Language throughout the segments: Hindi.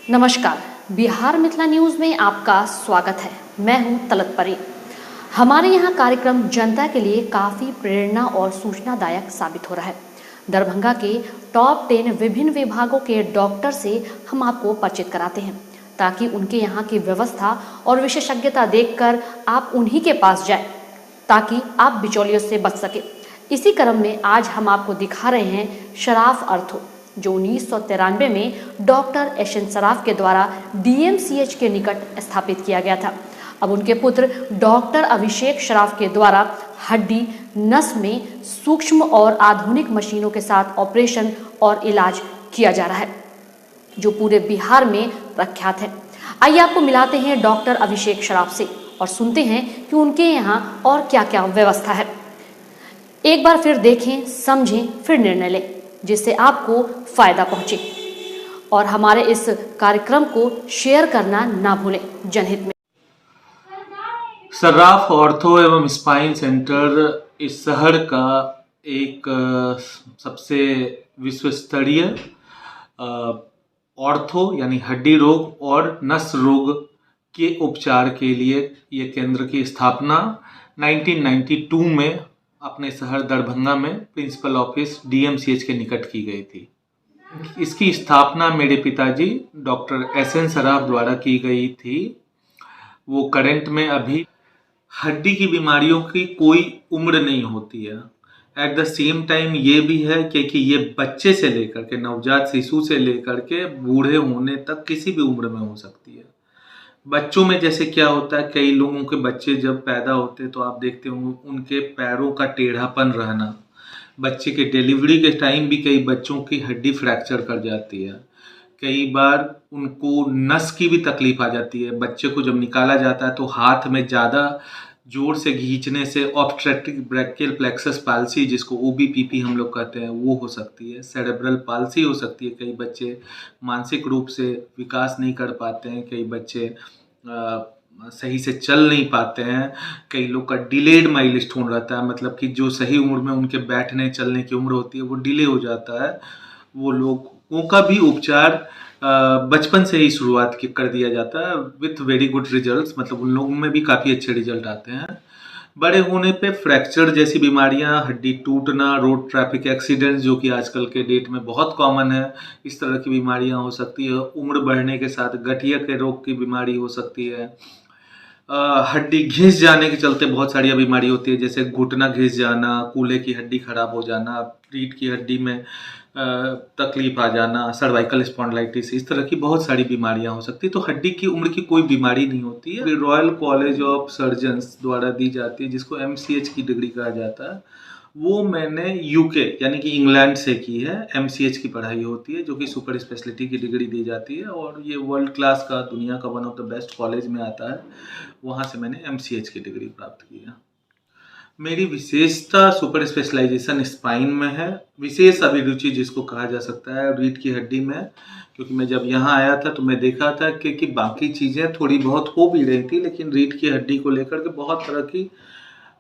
नमस्कार, बिहार मिथिला न्यूज़ में आपका स्वागत है। मैं हूं तलत परी। हमारे यहां कार्यक्रम जनता के लिए काफ़ी प्रेरणा और सूचनादायक साबित हो रहा है। दरभंगा के टॉप 10 विभिन्न विभागों के डॉक्टर से हम आपको परिचित कराते हैं, ताकि उनके यहाँ की व्यवस्था और विशेषज्ञता देखकर आप उन्हीं के पास जाएं, ताकि आप बिचौलियों से बच सके। इसी क्रम में आज हम आपको दिखा रहे हैं शराफ अर्थो, जो 1993 में डॉक्टर एस.एन. सराफ के द्वारा डीएमसीएच के निकट स्थापित किया गया था। अब उनके पुत्र डॉक्टर अभिषेक सराफ के द्वारा हड्डी नस में सूक्ष्म और आधुनिक मशीनों के साथ ऑपरेशन और इलाज किया जा रहा है, जो पूरे बिहार में प्रख्यात है। आइए आपको मिलाते हैं डॉक्टर अभिषेक सराफ से और सुनते हैं कि उनके यहाँ और क्या क्या व्यवस्था है। एक बार फिर देखें, समझें, फिर निर्णय लें, जिससे आपको फायदा पहुंचे। और हमारे इस कार्यक्रम को शेयर करना ना भूलें, जनहित में। सर्राफ ऑर्थो एवं स्पाइन सेंटर इस शहर का एक सबसे विश्व स्तरीय ऑर्थो यानी हड्डी रोग और नस रोग के उपचार के लिए ये केंद्र की स्थापना 1992 में अपने शहर दरभंगा में प्रिंसिपल ऑफिस डीएमसीएच के निकट की गई थी। इसकी स्थापना मेरे पिताजी डॉक्टर एस.एन. सराफ द्वारा की गई थी। वो करंट में अभी हड्डी की बीमारियों की कोई उम्र नहीं होती है। एट द सेम टाइम ये भी है कि ये बच्चे से लेकर के, नवजात शिशु से लेकर के बूढ़े होने तक किसी भी उम्र में हो सकती है। बच्चों में जैसे क्या होता है, कई लोगों के बच्चे जब पैदा होते हैं तो आप देखते होंगे उनके पैरों का टेढ़ापन रहना। बच्चे के डिलीवरी के टाइम भी कई बच्चों की हड्डी फ्रैक्चर कर जाती है। कई बार उनको नस की भी तकलीफ आ जाती है। बच्चे को जब निकाला जाता है तो हाथ में ज़्यादा जोर से खींचने से ऑब्स्ट्रक्टिव ब्रैकियल प्लेक्सस पाल्सी, जिसको ओबीपीपी हम लोग कहते हैं, वो हो सकती है। सेरेब्रल पाल्सी हो सकती है। कई बच्चे मानसिक रूप से विकास नहीं कर पाते हैं। कई बच्चे सही से चल नहीं पाते हैं। कई लोग का डिलेड माइलस्टोन रहता है, मतलब कि जो सही उम्र में उनके बैठने चलने की उम्र होती है वो डिले हो जाता है। वो लोगों का भी उपचार बचपन से ही शुरुआत कर दिया जाता है विथ वेरी गुड रिजल्ट्स, मतलब उन लोगों में भी काफ़ी अच्छे रिजल्ट आते हैं। बड़े होने पे फ्रैक्चर जैसी बीमारियां, हड्डी टूटना, रोड ट्रैफिक एक्सीडेंट्स, जो कि आजकल के डेट में बहुत कॉमन है, इस तरह की बीमारियां हो सकती है। उम्र बढ़ने के साथ गठिया के रोग की बीमारी हो सकती है। हड्डी घिस जाने के चलते बहुत सारी बीमारी होती है, जैसे घुटना घिस जाना, कूल्हे की हड्डी खराब हो जाना, रीढ़ की हड्डी में तकलीफ आ जाना, सर्वाइकल स्पॉन्डिलाइटिस, इस तरह की बहुत सारी बीमारियां हो सकती है। तो हड्डी की उम्र की कोई बीमारी नहीं होती है। रॉयल कॉलेज ऑफ सर्जन्स द्वारा दी जाती है, जिसको एमसीएच की डिग्री कहा जाता है। वो मैंने यूके यानी कि इंग्लैंड से की है। एमसीएच की पढ़ाई होती है, जो कि सुपर स्पेशलिटी की डिग्री दी जाती है, और ये वर्ल्ड क्लास का, दुनिया का one of the best college में आता है। वहाँ से मैंने एमसीएच की डिग्री प्राप्त की है। मेरी विशेषता सुपर स्पेशलाइजेशन स्पाइन में है, विशेष अभिरुचि जिसको कहा जा सकता है रीढ़ की हड्डी में। क्योंकि मैं जब यहाँ आया था तो मैं देखा था कि बाकी चीज़ें थोड़ी बहुत हो भी रही थी, लेकिन रीढ़ की हड्डी को लेकर के बहुत तरह की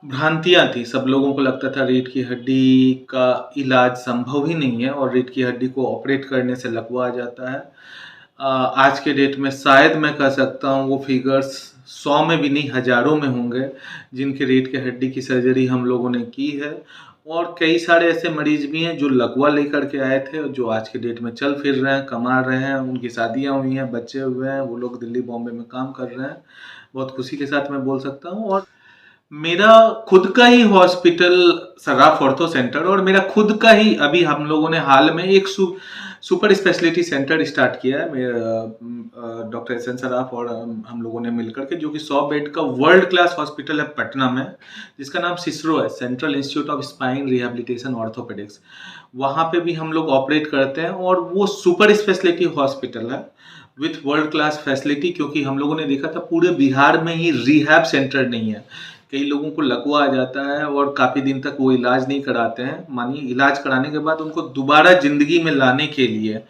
भ्रांतियाँ थी। सब लोगों को लगता था रीढ़ की हड्डी का इलाज संभव ही नहीं है और रीढ़ की हड्डी को ऑपरेट करने से लकवा आ जाता है। आज के डेट में शायद मैं कह सकता हूँ वो फिगर्स 100 में भी नहीं, हज़ारों में होंगे जिनके रीढ़ की हड्डी की सर्जरी हम लोगों ने की है। और कई सारे ऐसे मरीज भी हैं जो लकवा लेकर के आए थे, जो आज के डेट में चल फिर रहे हैं, कमा रहे हैं, उनकी शादियाँ हुई हैं, बच्चे हुए हैं, वो लोग दिल्ली बॉम्बे में काम कर रहे हैं। बहुत खुशी के साथ मैं बोल सकता हूँ। और मेरा खुद का ही हॉस्पिटल सर्राफ ऑर्थो सेंटर, और मेरा खुद का ही अभी हम लोगों ने हाल में एक सुपर स्पेशलिटी सेंटर स्टार्ट किया है, मेरा डॉक्टर एस.एन. सराफ और हम लोगों ने मिलकर के, जो कि 100 बेड का वर्ल्ड क्लास हॉस्पिटल है पटना में, जिसका नाम सिस्रो है, central institute of spine rehabilitation orthopaedics. वहाँ पे भी हम लोग ऑपरेट करते हैं, और वो सुपर स्पेशलिटी हॉस्पिटल है विथ वर्ल्ड क्लास फैसिलिटी। क्योंकि हम लोगों ने देखा था पूरे बिहार में ही रिहैब सेंटर नहीं है। कई लोगों को लकवा आ जाता है और काफ़ी दिन तक वो इलाज नहीं कराते हैं। मानिए इलाज कराने के बाद उनको दोबारा ज़िंदगी में लाने के लिए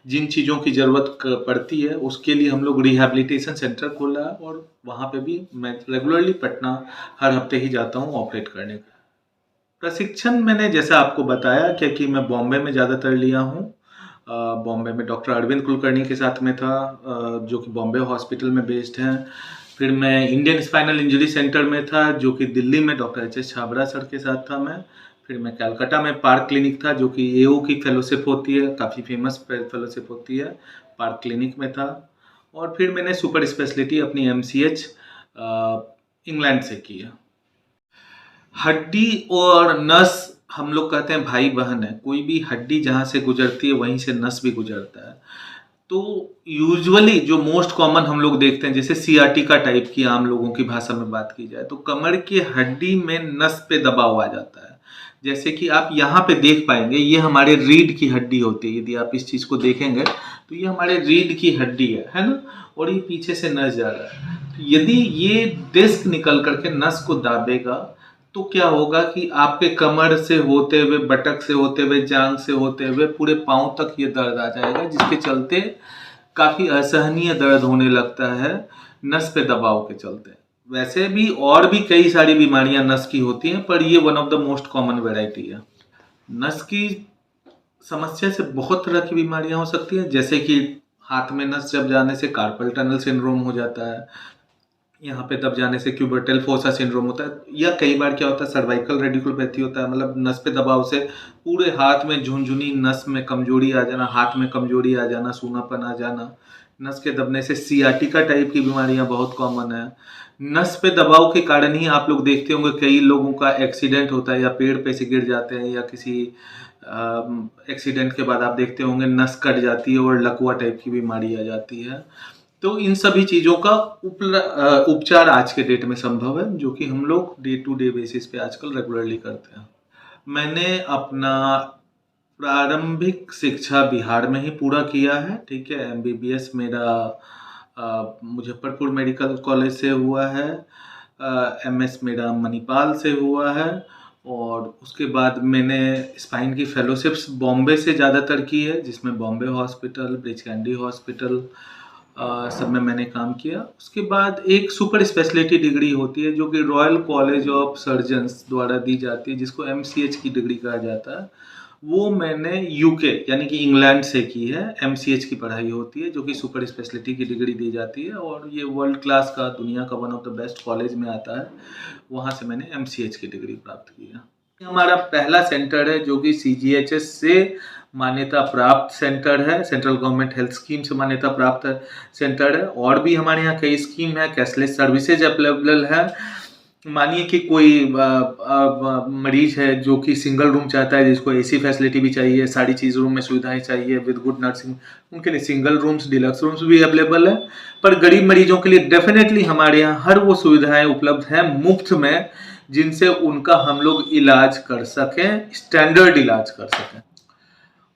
जिन चीज़ों की ज़रूरत पड़ती है, उसके लिए हम लोग रिहैबिलिटेशन सेंटर खोला है, और वहाँ पे भी मैं रेगुलरली पटना हर हफ्ते ही जाता हूँ ऑपरेट करने का। प्रशिक्षण मैंने जैसा आपको बताया, क्योंकि मैं बॉम्बे में ज़्यादातर लिया हूँ। बॉम्बे में डॉक्टर अरविंद कुलकर्णी के साथ में था, जो कि बॉम्बे हॉस्पिटल में बेस्ड हैं। फिर मैं इंडियन स्पाइनल इंजरी सेंटर में था, जो कि दिल्ली में डॉक्टर एच.एस. छाबड़ा सर के साथ था मैं। फिर मैं कलकत्ता में पार्क क्लिनिक था, जो कि एओ की फेलोशिप होती है, काफ़ी फेमस फेलोशिप होती है, पार्क क्लिनिक में था। और फिर मैंने सुपर स्पेशलिटी अपनी MCH इंग्लैंड से की है। हड्डी और नस हम लोग कहते हैं भाई बहन है। कोई भी हड्डी जहाँ से गुजरती है वहीं से नस भी गुजरता है। तो यूजुअली जो मोस्ट कॉमन हम लोग देखते हैं, जैसे सियाटिका टाइप की आम लोगों की भाषा में बात की जाए, तो कमर की हड्डी में नस पे दबाव आ जाता है। जैसे कि आप यहाँ पे देख पाएंगे, ये हमारे रीढ़ की हड्डी होती है। यदि आप इस चीज़ को देखेंगे तो ये हमारे रीढ़ की हड्डी है ना, और ये पीछे से नस जा रहा है। तो यदि ये डिस्क निकल करके नस को दाबेगा तो क्या होगा कि आपके कमर से होते हुए, बटक से होते हुए, जांग से होते हुए पूरे पाँव तक ये दर्द आ जाएगा, जिसके चलते काफ़ी असहनीय दर्द होने लगता है नस पे दबाव के चलते। वैसे भी और भी कई सारी बीमारियां नस की होती हैं, पर ये one of the most common variety है। नस की समस्या से बहुत तरह की बीमारियां हो सकती हैं, जैसे कि हाथ में नस जब जाने से कार्पल टनल सिंड्रोम हो जाता है, यहाँ पे दब जाने से क्यूबर्टेल फोसा सिंड्रोम होता है, या कई बार क्या होता है सर्वाइकल रेडिकुलोपैथी होता है, मतलब नस पे दबाव से पूरे हाथ में झुनझुनी, नस में कमजोरी आ जाना, हाथ में कमजोरी आ जाना, सूनापन आ जाना। नस के दबने से सियाटिका टाइप की बीमारियां बहुत कॉमन है। नस पे दबाव के कारण ही आप लोग देखते होंगे कई लोगों का एक्सीडेंट होता है, या पेड़ पे से गिर जाते हैं, या किसी एक्सीडेंट के बाद आप देखते होंगे नस कट जाती है और लकवा टाइप की बीमारी आ जाती है। तो इन सभी चीज़ों का उपचार आज के डेट में संभव है, जो कि हम लोग डे टू डे बेसिस पे आजकल रेगुलरली करते हैं। मैंने अपना प्रारंभिक शिक्षा बिहार में ही पूरा किया है, ठीक है। MBBS मेरा मुजफ्फरपुर मेडिकल कॉलेज से हुआ है, MS मेरा मणिपाल से हुआ है, और उसके बाद मैंने स्पाइन की फेलोशिप्स बॉम्बे से ज़्यादातर की है, जिसमें बॉम्बे हॉस्पिटल, ब्रिच कैंडी हॉस्पिटल सब में मैंने काम किया। उसके बाद एक सुपर स्पेशलिटी डिग्री होती है, जो कि रॉयल कॉलेज ऑफ सर्जन्स द्वारा दी जाती है, जिसको MCH की डिग्री कहा जाता है। वो मैंने UK यानी कि इंग्लैंड से की है। MCH की पढ़ाई होती है, जो कि सुपर स्पेशलिटी की डिग्री दी जाती है, और ये वर्ल्ड क्लास का, दुनिया का one of the best college में आता है। वहाँ से मैंने MCH की डिग्री प्राप्त की है। हमारा पहला सेंटर है जो कि CGHS से मान्यता प्राप्त सेंटर है, सेंट्रल गवर्नमेंट हेल्थ स्कीम से मान्यता प्राप्त सेंटर है। और भी हमारे यहाँ कई स्कीम है, कैशलेस सर्विसेज अवेलेबल है। मानिए कि कोई मरीज है जो कि सिंगल रूम चाहता है, जिसको AC फैसिलिटी भी चाहिए, सारी चीज़ रूम में सुविधाएं चाहिए विद गुड नर्सिंग, उनके लिए सिंगल रूम्स, डिलक्स रूम्स भी अवेलेबल है। पर गरीब मरीजों के लिए डेफिनेटली हमारे यहाँ हर वो सुविधाएं उपलब्ध हैं मुफ्त में, जिनसे उनका हम लोग इलाज कर सकें, स्टैंडर्ड इलाज कर सकें।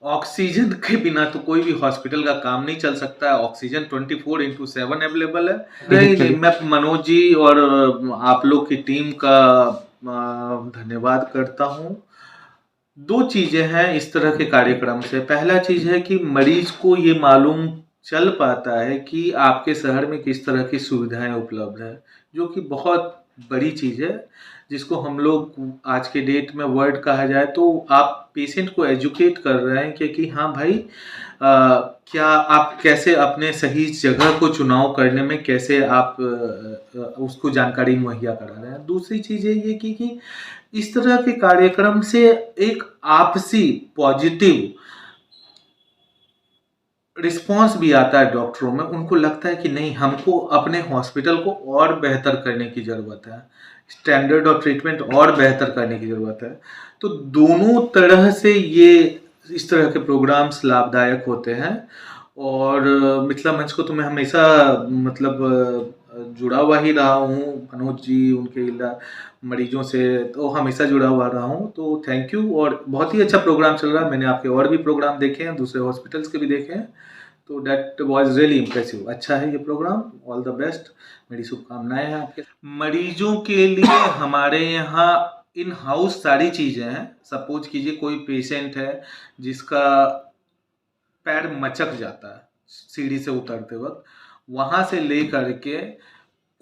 ऑक्सीजन के बिना तो कोई भी हॉस्पिटल का काम नहीं चल सकता है। ऑक्सीजन 24/7 अवेलेबल है। नहीं, मैं मनोज जी और आप लोग की टीम का धन्यवाद करता हूँ। दो चीजें हैं इस तरह के कार्यक्रम से। पहला चीज है कि मरीज को ये मालूम चल पाता है कि आपके शहर में किस तरह की सुविधाएं उपलब्ध है, जो कि बहुत बड़ी चीज है, जिसको हम लोग आज के डेट में वर्ड कहा जाए तो आप पेशेंट को एजुकेट कर रहे हैं कि हाँ भाई, क्या आप कैसे अपने सही जगह को चुनाव करने में कैसे आप उसको जानकारी मुहैया करा रहे हैं। दूसरी चीज ये कि इस तरह के कार्यक्रम से एक आपसी पॉजिटिव रिस्पॉन्स भी आता है डॉक्टरों में। उनको लगता है कि नहीं, हमको अपने हॉस्पिटल को और बेहतर करने की ज़रूरत है, स्टैंडर्ड ऑफ ट्रीटमेंट और बेहतर करने की ज़रूरत है। तो दोनों तरह से ये इस तरह के प्रोग्राम्स लाभदायक होते हैं। और मिथिला मंच को तो मैं हमेशा मतलब जुड़ा हुआ ही रहा हूँ। मनोज जी, उनके मरीजों से तो हमेशा जुड़ा हुआ रहा हूँ। तो थैंक यू, और बहुत ही अच्छा प्रोग्राम चल रहा है। मैंने आपके और भी प्रोग्राम देखे हैं, दूसरे हॉस्पिटल्स के भी देखे हैं, तो दैट वाज रियली इम्प्रेसिव। अच्छा है ये प्रोग्राम, ऑल द बेस्ट, मेरी शुभकामनाएं हैं आपके। मरीजों के लिए हमारे यहाँ इन हाउस सारी चीज़ें हैं। सपोज कीजिए कोई पेशेंट है जिसका पैर मचक जाता है सीढ़ी से उतरते वक्त, वहाँ से ले करके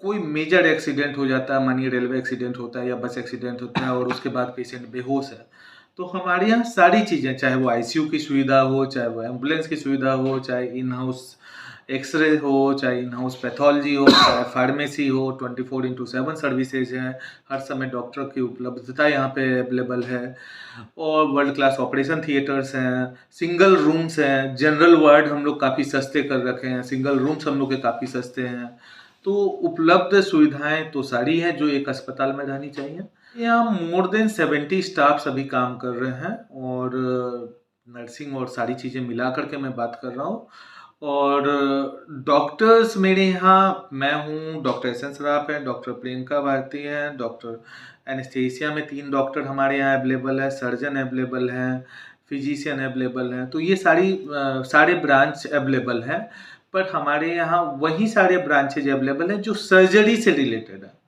कोई मेजर एक्सीडेंट हो जाता है, मानिए रेलवे एक्सीडेंट होता है या बस एक्सीडेंट होता है, और उसके बाद पेशेंट बेहोश है, तो हमारे यहाँ सारी चीज़ें, चाहे वो आईसीयू की सुविधा हो, चाहे वो एम्बुलेंस की सुविधा हो, चाहे इन हाउस एक्सरे हो, चाहे इन हाउस पैथोलॉजी हो, चाहे फार्मेसी हो, 24/7 सर्विसेज हैं। हर समय डॉक्टर की उपलब्धता यहाँ पे अवेलेबल है और वर्ल्ड क्लास ऑपरेशन थिएटर्स हैं, सिंगल रूम्स हैं, जनरल वार्ड हम लोग काफ़ी सस्ते कर रखे हैं, सिंगल रूम्स हम लोग के काफ़ी सस्ते हैं। तो उपलब्ध सुविधाएं तो सारी हैं जो एक अस्पताल में रहनी चाहिए। यहाँ मोर देन 70 स्टाफ्स अभी काम कर रहे हैं और नर्सिंग और सारी चीज़ें मिला करके मैं बात कर रहा हूँ। और डॉक्टर्स मेरे यहाँ, मैं हूँ, डॉक्टर एस.एन. सराफ हैं, डॉक्टर प्रियंका भारती हैं, डॉक्टर एनेस्थीसिया में 3 डॉक्टर हमारे यहाँ अवेलेबल है, सर्जन अवेलेबल हैं, फिजिशियन अवेलेबल हैं। तो ये सारे ब्रांच अवेलेबल हैं, पर हमारे यहाँ वही सारे ब्रांचेज अवेलेबल हैं जो सर्जरी से रिलेटेड है।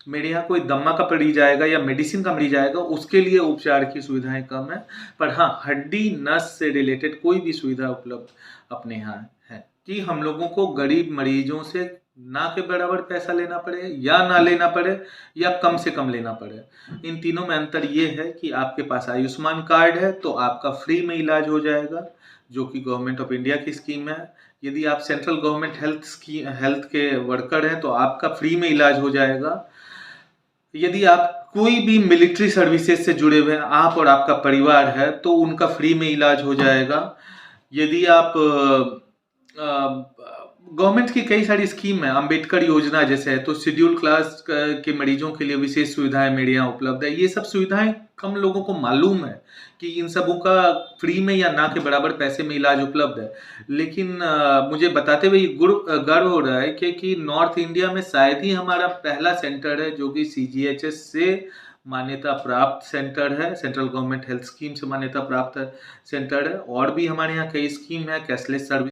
मेरे यहाँ कोई दम्मा का मरीज जाएगा या मेडिसिन का मरीज जाएगा, उसके लिए उपचार की सुविधाएं कम है, पर हाँ हड्डी नस से रिलेटेड कोई भी सुविधा उपलब्ध अपने यहाँ है कि हम लोगों को गरीब मरीजों से ना के बराबर पैसा लेना पड़े या ना लेना पड़े या कम से कम लेना पड़े। इन तीनों में अंतर ये है कि आपके पास आयुष्मान कार्ड है तो आपका फ्री में इलाज हो जाएगा, जो कि गवर्नमेंट ऑफ इंडिया की स्कीम है। यदि आप सेंट्रल गवर्नमेंट हेल्थ के वर्कर हैं तो आपका फ्री में इलाज हो जाएगा। यदि आप कोई भी मिलिट्री सर्विसेज से जुड़े हुए हैं, आप और आपका परिवार है, तो उनका फ्री में इलाज हो जाएगा। यदि आप गवर्नमेंट की कई सारी स्कीम है, अंबेडकर योजना जैसे है, तो शेड्यूल क्लास के मरीजों के लिए विशेष सुविधाएं मेरे यहाँ उपलब्ध है। ये सब सुविधाएं कम लोगों को मालूम है कि इन सबों का फ्री में या ना के बराबर पैसे में इलाज उपलब्ध है। लेकिन मुझे बताते हुए गर्व हो रहा है कि नॉर्थ इंडिया में शायद ही हमारा पहला सेंटर है जो कि CGHS से मान्यता प्राप्त सेंटर है, सेंट्रल गवर्नमेंट हेल्थ स्कीम से मान्यता प्राप्त सेंटर है। और भी हमारे यहाँ कई स्कीम है, कैशलेस सर्विस